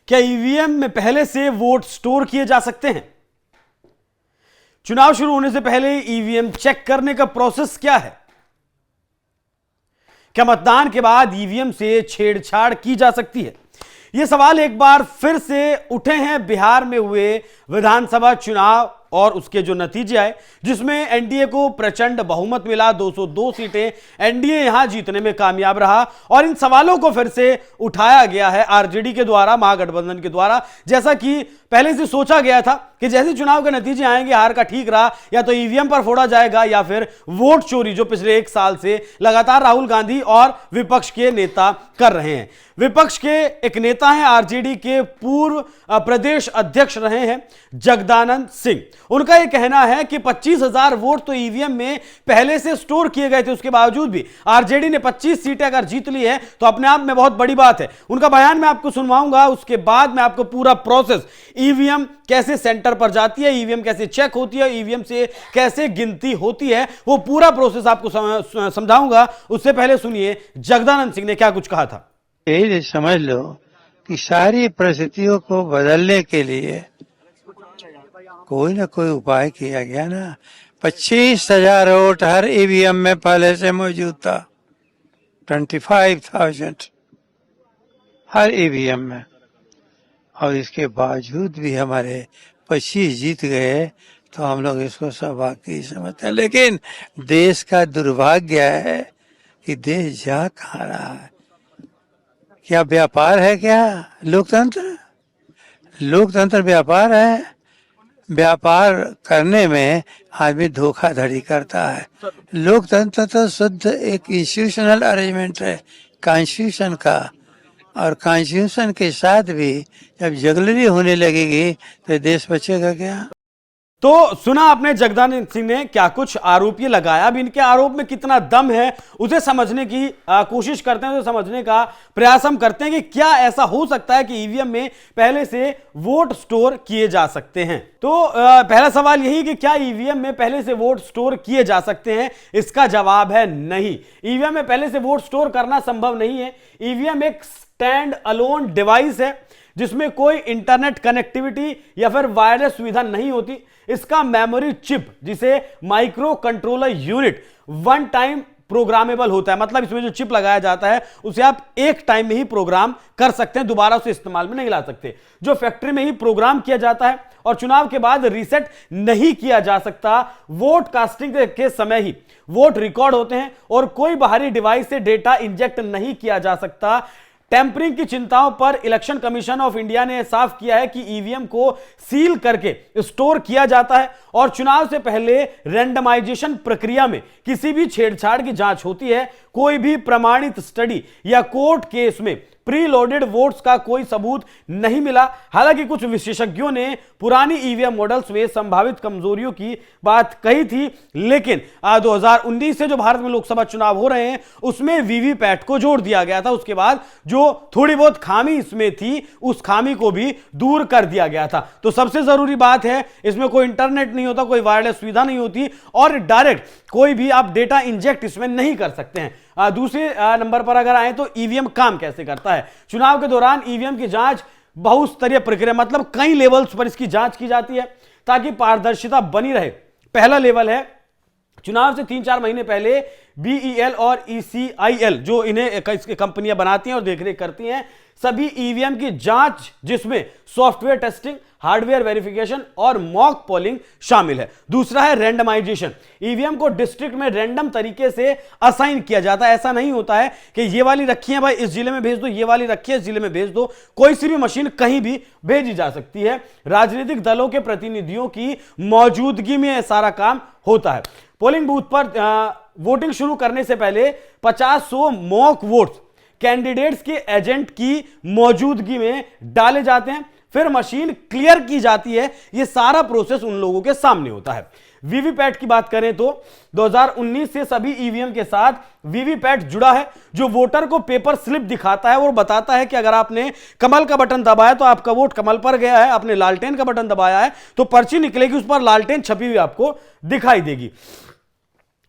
क्या ईवीएम में पहले से वोट स्टोर किए जा सकते हैं? चुनाव शुरू होने से पहले ईवीएम चेक करने का प्रोसेस क्या है? क्या मतदान के बाद ईवीएम से छेड़छाड़ की जा सकती है? यह सवाल एक बार फिर से उठे हैं बिहार में हुए विधानसभा चुनाव और उसके जो नतीजे आए, जिसमें एनडीए को प्रचंड बहुमत मिला। 202 सीटें एनडीए यहां जीतने में कामयाब रहा और इन सवालों को फिर से उठाया गया है आरजेडी के द्वारा, महागठबंधन के द्वारा। जैसा कि पहले से सोचा गया था कि जैसे चुनाव के नतीजे आएंगे, हार का ठीक रहा, या तो ईवीएम पर फोड़ा जाएगा या फिर वोट चोरी, जो पिछले 1 साल से लगातार राहुल गांधी और विपक्ष के नेता कर रहे हैं। विपक्ष के एक नेता हैं, आरजेडी के पूर्व प्रदेश अध्यक्ष रहे हैं जगदानंद सिंह। उनका यह कहना है कि 25,000 वोट तो ईवीएम में पहले से स्टोर किए गए थे, उसके बावजूद भी आरजेडी ने 25 सीटें अगर जीत ली है तो अपने आप में बहुत बड़ी बात है। उनका बयान मैं आपको सुनवाऊंगा, उसके बाद मैं आपको पूरा प्रोसेस, ईवीएम कैसे सेंटर पर जाती है, ईवीएम कैसे चेक होती है, ईवीएम से कैसे गिनती होती है, वो पूरा प्रोसेस आपको समझाऊंगा। उससे पहले सुनिए जगदानंद सिंह ने क्या कुछ कहा था। यही समझ लो कि सारी परिस्थितियों को बदलने के लिए कोई ना कोई उपाय किया गया ना। 25,000 वोट हर ईवीएम में पहले से मौजूद था, 25,000 हर ईवीएम में, और इसके बावजूद भी हमारे 25 जीत गए, तो हम लोग इसको सौभाग्य समझते हैं। लेकिन देश का दुर्भाग्य है कि देश जा कहाँ रहा है। क्या व्यापार है क्या लोकतंत्र? लोकतंत्र व्यापार है? व्यापार करने में आदमी धोखाधड़ी करता है। लोकतंत्र तो शुद्ध एक इंस्टीट्यूशनल अरेंजमेंट है कॉन्स्टिट्यूशन का, और कॉन्स्टिट्यूशन के साथ भी जब जगलरी होने लगेगी तो देश बचेगा क्या? तो सुना आपने जगदानंद सिंह ने क्या कुछ आरोप ये लगाया। अब इनके आरोप में कितना दम है उसे समझने की कोशिश करते हैं, उसे समझने का प्रयास हम करते हैं कि क्या ऐसा हो सकता है कि ईवीएम में पहले से वोट स्टोर किए जा सकते हैं। तो पहला सवाल यही कि क्या ईवीएम में पहले से वोट स्टोर किए जा सकते हैं? इसका जवाब है नहीं। ईवीएम में पहले से वोट स्टोर करना संभव नहीं है। ईवीएम एक स्टैंड अलोन डिवाइस है जिसमें कोई इंटरनेट कनेक्टिविटी या फिर वायरलेस सुविधा नहीं होती। इसका मेमोरी चिप, जिसे micro controller unit, one time programmable होता है। मतलब इसमें जो चिप लगाया जाता है उसे आप एक टाइम में ही प्रोग्राम कर सकते हैं, दोबारा उसे इस्तेमाल में नहीं ला सकते। जो फैक्ट्री में ही प्रोग्राम किया जाता है और चुनाव के बाद रीसेट नहीं किया जा सकता। वोट कास्टिंग के समय ही वोट रिकॉर्ड होते हैं और कोई बाहरी डिवाइस से डेटा इंजेक्ट नहीं किया जा सकता। टेम्परिंग की चिंताओं पर इलेक्शन कमीशन ऑफ इंडिया ने साफ किया है कि ईवीएम को सील करके स्टोर किया जाता है और चुनाव से पहले रैंडमाइजेशन प्रक्रिया में किसी भी छेड़छाड़ की जांच होती है। कोई भी प्रमाणित स्टडी या कोर्ट केस में प्री लोडेड वोट्स का कोई सबूत नहीं मिला। हालांकि कुछ विशेषज्ञों ने पुरानी ईवीएम मॉडल्स में संभावित कमजोरियों की बात कही थी, लेकिन 2019 से जो भारत में लोकसभा चुनाव हो रहे हैं उसमें वीवीपैट को जोड़ दिया गया था। उसके बाद जो थोड़ी बहुत खामी इसमें थी उस खामी को भी दूर कर दिया गया था। तो सबसे जरूरी बात है, इसमें कोई इंटरनेट नहीं होता, कोई वायरलेस सुविधा नहीं होती और डायरेक्ट कोई भी आप डेटा इंजेक्ट इसमें नहीं कर सकते हैं। दूसरे नंबर पर अगर आए तो ईवीएम काम कैसे करता है। चुनाव के दौरान ईवीएम की जांच बहुस्तरीय प्रक्रिया, मतलब कई लेवल्स पर इसकी जांच की जाती है ताकि पारदर्शिता बनी रहे। पहला लेवल है चुनाव से 3-4 महीने पहले बीईएल और ईसीआईएल, जो इन्हें कंपनियां बनाती हैं और देखरेख करती हैं, सभी ईवीएम की जांच, जिसमें सॉफ्टवेयर टेस्टिंग, हार्डवेयर वेरिफिकेशन और मॉक पोलिंग शामिल है। दूसरा है रैंडमाइजेशन। ईवीएम को डिस्ट्रिक्ट में रैंडम तरीके से असाइन किया जाता है। ऐसा नहीं होता है कि ये वाली रखी है भाई इस जिले में भेज दो, ये वाली रखी है इस जिले में भेज दो। कोई सी भी मशीन कहीं भी भेजी जा सकती है। राजनीतिक दलों के प्रतिनिधियों की मौजूदगी में यह सारा काम होता है। पोलिंग बूथ पर वोटिंग शुरू करने से पहले 50-100 मॉक वोट्स कैंडिडेट्स के एजेंट की मौजूदगी में डाले जाते हैं, फिर मशीन क्लियर की जाती है। यह सारा प्रोसेस उन लोगों के सामने होता है। वीवीपैट की बात करें तो 2019 से सभी ईवीएम के साथ वीवीपैट जुड़ा है, जो वोटर को पेपर स्लिप दिखाता है और बताता है कि अगर आपने कमल का बटन दबाया तो आपका वोट कमल पर गया है, आपने लालटेन का बटन दबाया है तो पर्ची निकलेगी, उस पर लालटेन छपी हुई आपको दिखाई देगी।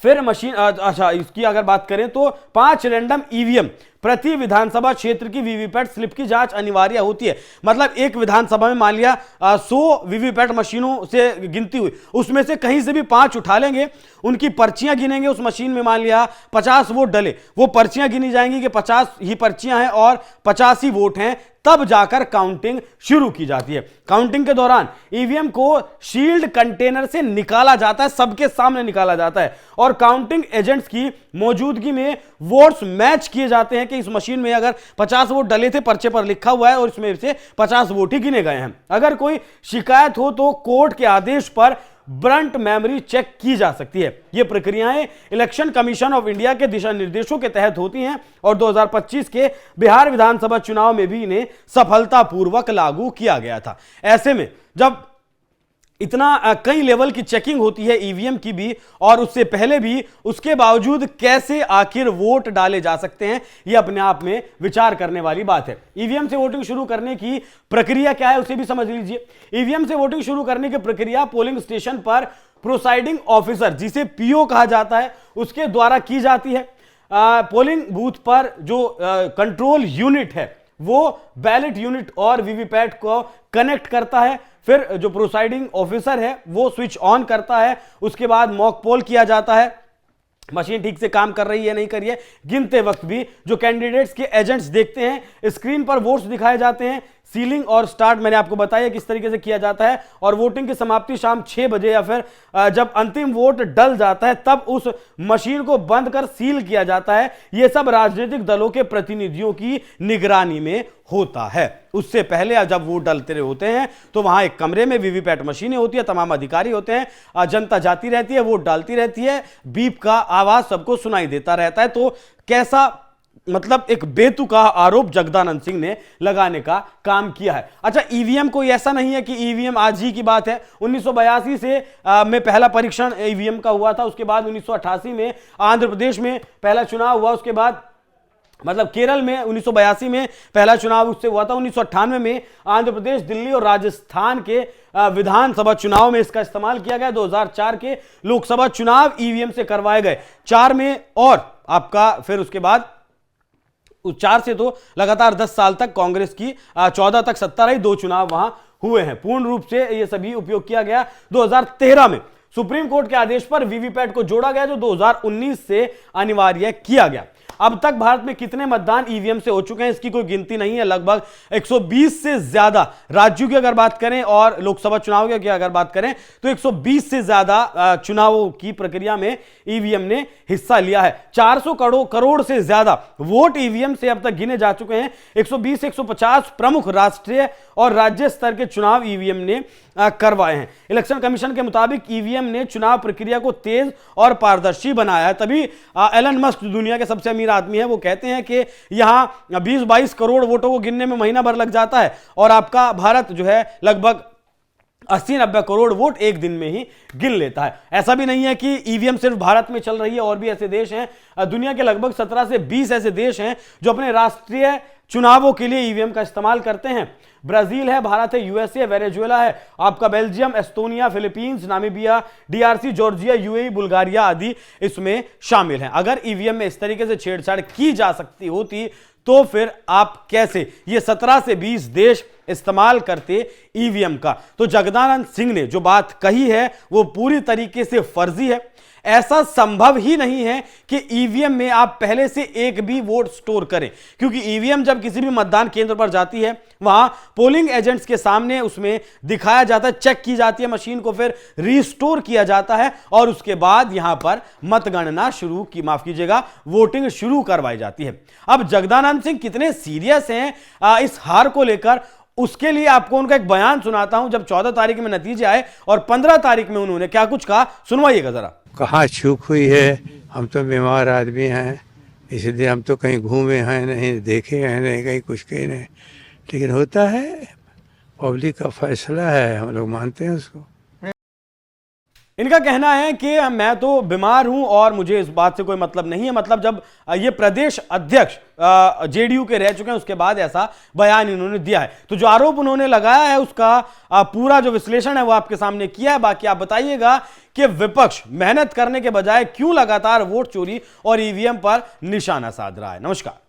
फिर मशीन, अच्छा इसकी अगर बात करें तो 5 रैंडम ईवीएम प्रति विधानसभा क्षेत्र की वीवीपैट स्लिप की जांच अनिवार्य होती है। मतलब एक विधानसभा में मान लिया 100 वीवीपैट मशीनों से गिनती हुई, उसमें से कहीं से भी 5 उठा लेंगे, उनकी पर्चियां गिनेंगे, उस मशीन में मान लिया 50 वोट डले, वो पर्चियां गिनी जाएंगी कि 50 ही पर्चियां हैं और 50 ही वोट हैं, तब जाकर काउंटिंग शुरू की जाती है। काउंटिंग के दौरान ईवीएम को शील्ड कंटेनर से निकाला जाता है, सबके सामने निकाला जाता है और काउंटिंग एजेंट्स की मौजूदगी में वोट्स मैच किए जाते हैं कि इस मशीन में अगर 50 वोट डले थे, पर्चे पर लिखा हुआ है और इसमें से 50 वोट ही गिने गए हैं। अगर कोई शिकायत हो तो कोर्ट के आदेश पर ब्रंट मेमोरी चेक की जा सकती है। यह प्रक्रियाएं इलेक्शन कमीशन ऑफ इंडिया के दिशा निर्देशों के तहत होती हैं और 2025 के बिहार विधानसभा चुनाव में भी इन्हें सफलतापूर्वक लागू किया गया था। ऐसे में जब इतना कई लेवल की चेकिंग होती है ईवीएम की भी और उससे पहले भी, उसके बावजूद कैसे आखिर वोट डाले जा सकते हैं, यह अपने आप में विचार करने वाली बात है। ईवीएम से वोटिंग शुरू करने की प्रक्रिया क्या है उसे भी समझ लीजिए। ईवीएम से वोटिंग शुरू करने की प्रक्रिया पोलिंग स्टेशन पर प्रोसाइडिंग ऑफिसर, जिसे पीओ कहा जाता है, उसके द्वारा की जाती है। पोलिंग बूथ पर जो कंट्रोल यूनिट है वो बैलेट यूनिट और वीवीपैट को कनेक्ट करता है। फिर जो प्रोसाइडिंग ऑफिसर है वो स्विच ऑन करता है। उसके बाद मॉक पोल किया जाता है, मशीन ठीक से काम कर रही है नहीं कर रही है। गिनते वक्त भी जो कैंडिडेट्स के एजेंट्स देखते हैं, स्क्रीन पर वोट्स दिखाए जाते हैं। सीलिंग और स्टार्ट मैंने आपको बताया किस तरीके से किया जाता है और वोटिंग की समाप्ति शाम 6 बजे या फिर जब अंतिम वोट डल जाता है तब उस मशीन को बंद कर सील किया जाता है। यह सब राजनीतिक दलों के प्रतिनिधियों की निगरानी में होता है। उससे पहले जब वोट डलते होते हैं तो वहां एक कमरे में वीवीपैट मशीनें होती है, तमाम अधिकारी होते हैं, जनता जाती रहती है, वोट डालती रहती है, बीप का आवाज सबको सुनाई देता रहता है। तो कैसा मतलब एक बेतुका आरोप जगदानंद सिंह ने लगाने का काम किया है। अच्छा, ईवीएम कोई ऐसा नहीं है कि ईवीएम आज ही की बात है। 1982 से में पहला परीक्षण ईवीएम का हुआ था। उसके बाद 1988 में आंध्र प्रदेश में पहला चुनाव हुआ। उसके बाद मतलब केरल में 1982 में पहला चुनाव उससे हुआ था। 1998 में आंध्र प्रदेश, दिल्ली और राजस्थान के विधानसभा चुनाव में इसका इस्तेमाल किया गया। 2004 के लोकसभा चुनाव ईवीएम से करवाए गए 4 में और आपका फिर उसके बाद 4 से तो लगातार 10 साल तक कांग्रेस की 14 तक सत्ता रही। 2 चुनाव वहां हुए हैं। पूर्ण रूप से ये सभी उपयोग किया गया 2013 में सुप्रीम कोर्ट के आदेश पर वीवीपैट को जोड़ा गया, जो 2019 से अनिवार्य किया गया। अब तक भारत में कितने मतदान ईवीएम से हो चुके हैं इसकी कोई गिनती नहीं है। लगभग 120 से ज्यादा राज्यों की अगर बात करें और लोकसभा चुनाव की अगर बात करें तो 120 से ज्यादा चुनावों की प्रक्रिया में ईवीएम ने हिस्सा लिया है। 400 करोड़ से ज्यादा वोट ईवीएम से अब तक गिने जा चुके हैं। 120 से 150 प्रमुख राष्ट्रीय और राज्य स्तर के चुनाव ईवीएम ने करवाए हैं। इलेक्शन कमीशन के मुताबिक ईवीएम ने चुनाव प्रक्रिया को तेज और पारदर्शी बनाया है। तभी एलन मस्क दुनिया के सबसे अमीर आदमी है, वो कहते हैं कि यहां 20-22 करोड़ वोटों को गिनने में महीना भर लग जाता है और आपका भारत जो है लगभग 80-90 करोड़ वोट एक दिन में ही गिन लेता है। ऐसा भी नहीं है कि ईवीएम सिर्फ भारत में चल रही है, और भी ऐसे देश हैं। दुनिया के लगभग 17 से 20 ऐसे देश हैं जो अपने राष्ट्रीय चुनावों के लिए ईवीएम का इस्तेमाल करते हैं। ब्राजील है, भारत है, यूएसए, वेनेजुएला है, आपका Belgium, Estonia, Philippines, Namibia, DRC, Georgia, UAE, Bulgaria आदि इसमें शामिल हैं। अगर ईवीएम में इस तरीके से छेड़छाड़ की जा सकती होती तो फिर आप कैसे ये 17 से 20 देश इस्तेमाल करते ईवीएम का? तो जगदानंद सिंह ने जो बात कही है वो पूरी तरीके से फर्जी है। ऐसा संभव ही नहीं है कि ईवीएम में आप पहले से एक भी वोट स्टोर करें, क्योंकि ईवीएम जब किसी भी मतदान केंद्र पर जाती है वहां पोलिंग एजेंट्स के सामने उसमें दिखाया जाता है, चेक की जाती है मशीन को, फिर रिस्टोर किया जाता है और उसके बाद यहां पर मतगणना वोटिंग शुरू करवाई जाती है। अब जगदानंद सिंह कितने सीरियस हैं इस हार को लेकर, उसके लिए आपको उनका एक बयान सुनाता हूं। जब 14 तारीख में नतीजे आए और 15 तारीख में उन्होंने क्या कुछ कहा, सुनवाइएगा जरा। कहाँ चूक हुई है, हम तो बीमार आदमी हैं, इसलिए हम तो कहीं घूमे हैं नहीं, देखे हैं नहीं, कहीं कुछ कहे नहीं, लेकिन होता है, पब्लिक का फैसला है, हम लोग मानते हैं उसको। इनका कहना है कि मैं तो बीमार हूं और मुझे इस बात से कोई मतलब नहीं है। मतलब जब ये प्रदेश अध्यक्ष जेडीयू के रह चुके हैं उसके बाद ऐसा बयान इन्होंने दिया है। तो जो आरोप उन्होंने लगाया है उसका पूरा जो विश्लेषण है वो आपके सामने किया है। बाकी आप बताइएगा कि विपक्ष मेहनत करने के बजाय क्यों लगातार वोट चोरी और ईवीएम पर निशाना साध रहा है। नमस्कार।